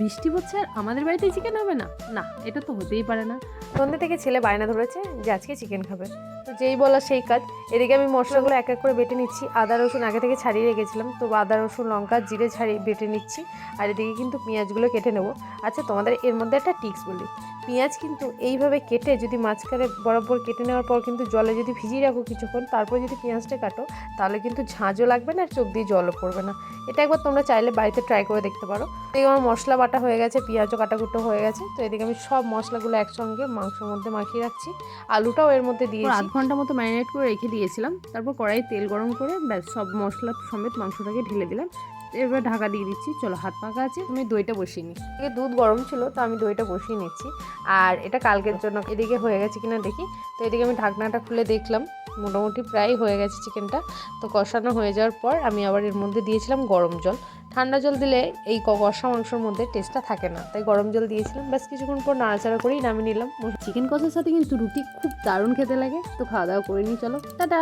বৃষ্টি পড়ছে আর আমাদের বাড়িতে চিকেন হবে না? না, এটা তো হতেই পারে না। সন্ধ্যে থেকে ছেলে বায়না ধরেছে যে আজকে চিকেন খাবে, তো যেই বলা সেই কাজ। এদিকে আমি মশলাগুলো এক এক করে বেটে নিচ্ছি। আদা রসুন আগে থেকে ছাড়িয়ে রেখেছিলাম, তো আদা রসুন লঙ্কা জিরে ছাড়িয়ে বেটে নিচ্ছি। আর এদিকে কিন্তু পেঁয়াজগুলো কেটে নেবো। আচ্ছা, তোমাদের এর মধ্যে একটা টিপস বলি। পেঁয়াজ কিন্তু এইভাবে কেটে যদি মাঝখানে বরাবর কেটে নেওয়ার পর কিন্তু জলে যদি ভিজিয়ে রাখো কিছুক্ষণ, তারপর যদি পেঁয়াজটা কাটো, তাহলে কিন্তু ঝাঁঝও লাগবে না আর চোখ দিয়ে জলও পড়বে না। এটা একবার তোমরা চাইলে বাড়িতে ট্রাই করে দেখতে পারো। এদিকে আমার মশলা বাটা হয়ে গেছে, পেঁয়াজও কাটাকুটো হয়ে গেছে। তো এদিকে আমি সব মশলাগুলো একসঙ্গে মাংসের মধ্যে মাখিয়ে রাখছি। আলুটাও এর মধ্যে দিয়েছি। আধ ঘন্টা মতো ম্যারিনেট করে রেখে দিয়েছিলাম। তারপর কড়াইয়ে তেল গরম করে ব্যাস সব মশলা সমেত মাংসটাকে ঢেলে দিলাম। এবার ঢাকা দিয়ে দিচ্ছি। চলো, হাত পাকা আছে, আমি দইটা বসিয়ে নিই। এদিকে দুধ গরম ছিল, তো আমি দইটা বসিয়ে নিচ্ছি। আর এটা কালকের জন্য। এদিকে হয়ে গেছে কিনা দেখি। তো এদিকে আমি ঢাকনাটা খুলে দেখলাম, মোটামুটি প্রায় হয়ে গেছে চিকেনটা। তো কষানো হয়ে যাওয়ার পর আমি আবার এর মধ্যে দিয়েছিলাম গরম জল। ঠান্ডা জল দিলে এই কষা মাংসের মধ্যে টেস্টটা থাকে না, তাই গরম জল দিয়েছিলাম। ব্যাস কিছুক্ষণ পর নাড়াচাড়া করেই নামিয়ে নিলাম। চিকেন কষার সাথে কিন্তু রুটি খুব দারুণ খেতে লাগে। তো খাওয়া দাওয়া করে নিই, চলো টাটা।